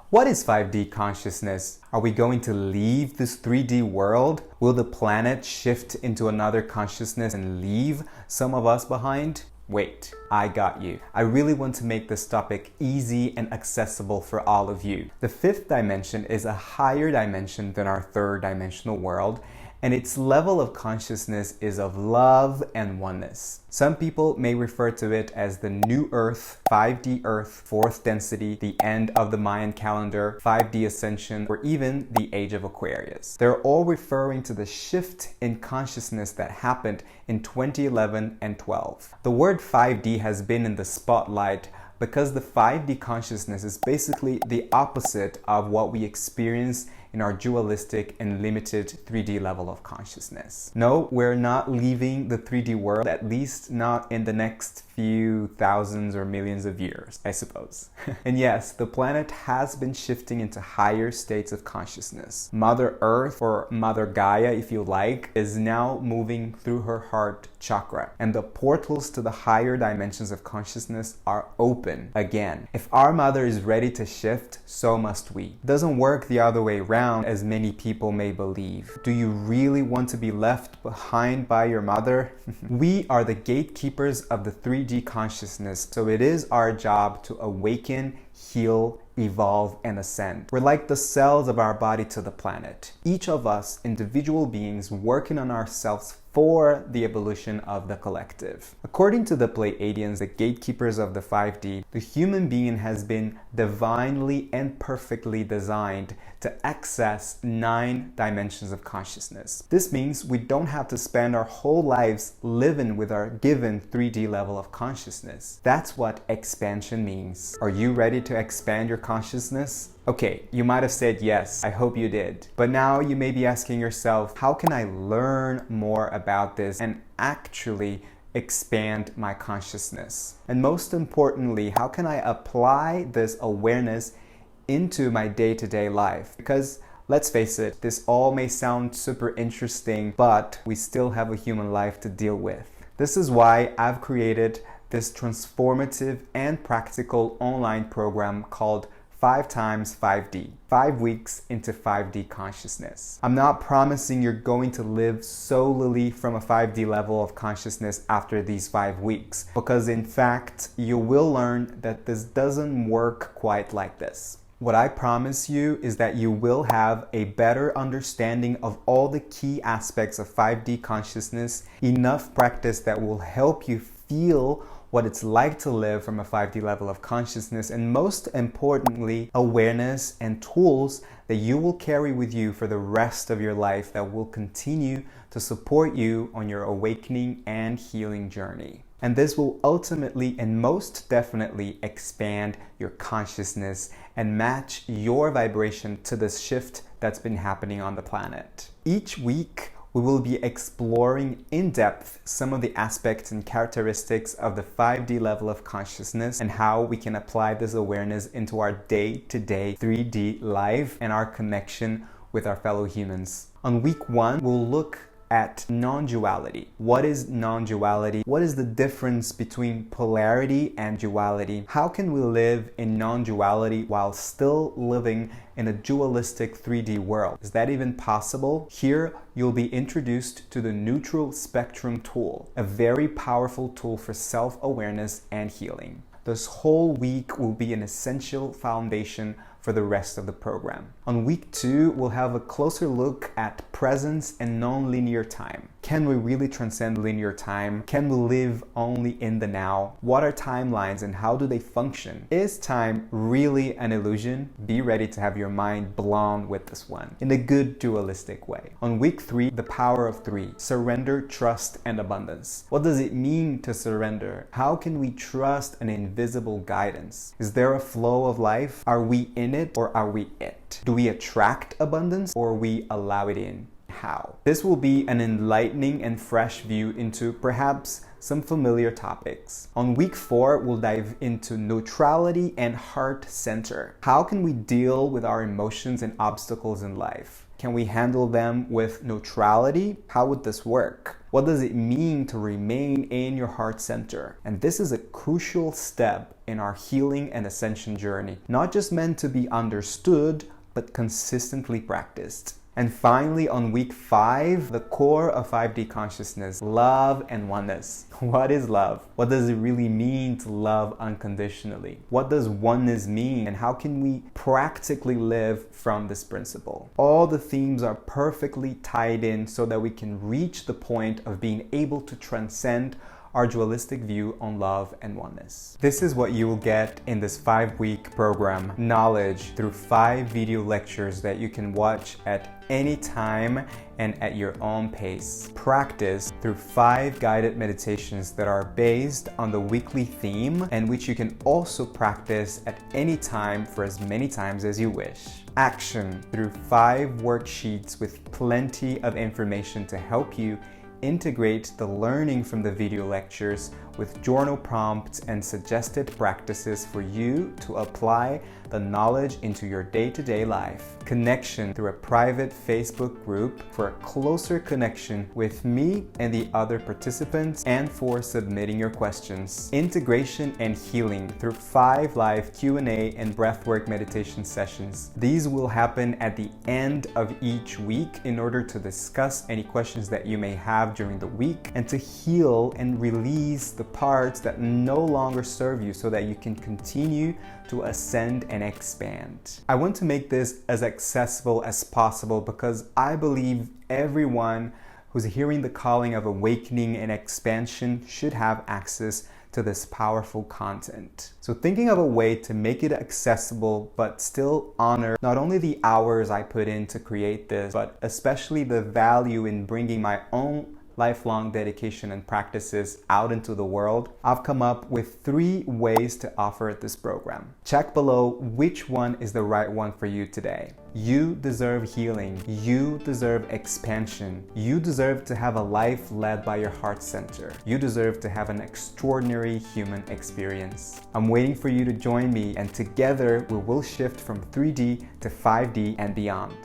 What is 5D consciousness? Are we going to leave this 3D world? Will the planet shift into another consciousness and leave some of us behind? Wait, I got you. I really want to make this topic easy and accessible for all of you. The fifth dimension is a higher dimension than our third dimensional world, and its level of consciousness is of love and oneness. Some people may refer to it as the new Earth, 5D Earth, fourth density, the end of the Mayan calendar, 5D ascension, or even the age of Aquarius. They're all referring to the shift in consciousness that happened in 2011 and 12. The word 5D has been in the spotlight because the 5D consciousness is basically the opposite of what we experience in our dualistic and limited 3D level of consciousness. No, we're not leaving the 3D world, at least not in the next few thousands or millions of years, I suppose. And yes, the planet has been shifting into higher states of consciousness. Mother Earth, or Mother Gaia if you like, is now moving through her heart chakra, and the portals to the higher dimensions of consciousness are open again. If our mother is ready to shift, so must we. It doesn't work the other way around, as many people may believe. Do you really want to be left behind by your mother? We are the gatekeepers of the 3D consciousness, so it is our job to awaken, heal, evolve, and ascend. We're like the cells of our body to the planet. Each of us, individual beings, working on ourselves for the evolution of the collective. According to the Pleiadians, the gatekeepers of the 5D, the human being has been divinely and perfectly designed to access 9 dimensions of consciousness. This means we don't have to spend our whole lives living with our given 3D level of consciousness. That's what expansion means. Are you ready to expand your consciousness? Okay, you might have said yes, I hope you did. But now you may be asking yourself, how can I learn more about this and actually expand my consciousness? And most importantly, how can I apply this awareness into my day-to-day life? Because let's face it, this all may sound super interesting, but we still have a human life to deal with. This is why I've created this transformative and practical online program called 5 times 5D, 5 weeks into 5D consciousness. I'm not promising you're going to live solely from a 5D level of consciousness after these 5 weeks, because in fact, you will learn that this doesn't work quite like this. What I promise you is that you will have a better understanding of all the key aspects of 5D consciousness, enough practice that will help you feel what it's like to live from a 5D level of consciousness, and most importantly, awareness and tools that you will carry with you for the rest of your life that will continue to support you on your awakening and healing journey. And this will ultimately and most definitely expand your consciousness and match your vibration to this shift that's been happening on the planet. Each week, we will be exploring in depth some of the aspects and characteristics of the 5D level of consciousness and how we can apply this awareness into our day-to-day 3D life and our connection with our fellow humans. On week 1, we'll look at non-duality. What is non-duality? What is the difference between polarity and duality? How can we live in non-duality while still living in a dualistic 3D world? Is that even possible? Here, you'll be introduced to the neutral spectrum tool, a very powerful tool for self-awareness and healing. This whole week will be an essential foundation for the rest of the program. On week 2, we'll have a closer look at presence and non-linear time. Can we really transcend linear time? Can we live only in the now? What are timelines and how do they function? Is time really an illusion? Be ready to have your mind blown with this one in a good dualistic way. On week 3, the power of 3, surrender, trust, and abundance. What does it mean to surrender? How can we trust an invisible guidance? Is there a flow of life? Are we in it or are we it? Do we attract abundance or we allow it in? How? This will be an enlightening and fresh view into perhaps some familiar topics. On week 4, we'll dive into neutrality and heart center. How can we deal with our emotions and obstacles in life? Can we handle them with neutrality? How would this work? What does it mean to remain in your heart center? And this is a crucial step in our healing and ascension journey, not just meant to be understood, but consistently practiced. And finally, on week 5, the core of 5D consciousness, love and oneness. What is love? What does it really mean to love unconditionally? What does oneness mean? And how can we practically live from this principle? All the themes are perfectly tied in so that we can reach the point of being able to transcend our dualistic view on love and oneness. This is what you will get in this 5-week program, knowledge through 5 video lectures that you can watch at any time and at your own pace. Practice through 5 guided meditations that are based on the weekly theme and which you can also practice at any time for as many times as you wish. Action through 5 worksheets with plenty of information to help you integrate the learning from the video lectures with journal prompts and suggested practices for you to apply the knowledge into your day-to-day life. Connection through a private Facebook group for a closer connection with me and the other participants and for submitting your questions. Integration and healing through 5 live Q&A and breathwork meditation sessions. These will happen at the end of each week in order to discuss any questions that you may have during the week and to heal and release the parts that no longer serve you so that you can continue to ascend and expand. I want to make this as accessible as possible because I believe everyone who's hearing the calling of awakening and expansion should have access to this powerful content. So thinking of a way to make it accessible but still honor not only the hours I put in to create this, but especially the value in bringing my own lifelong dedication and practices out into the world, I've come up with 3 ways to offer this program. Check below which one is the right one for you today. You deserve healing. You deserve expansion. You deserve to have a life led by your heart center. You deserve to have an extraordinary human experience. I'm waiting for you to join me, and together we will shift from 3D to 5D and beyond.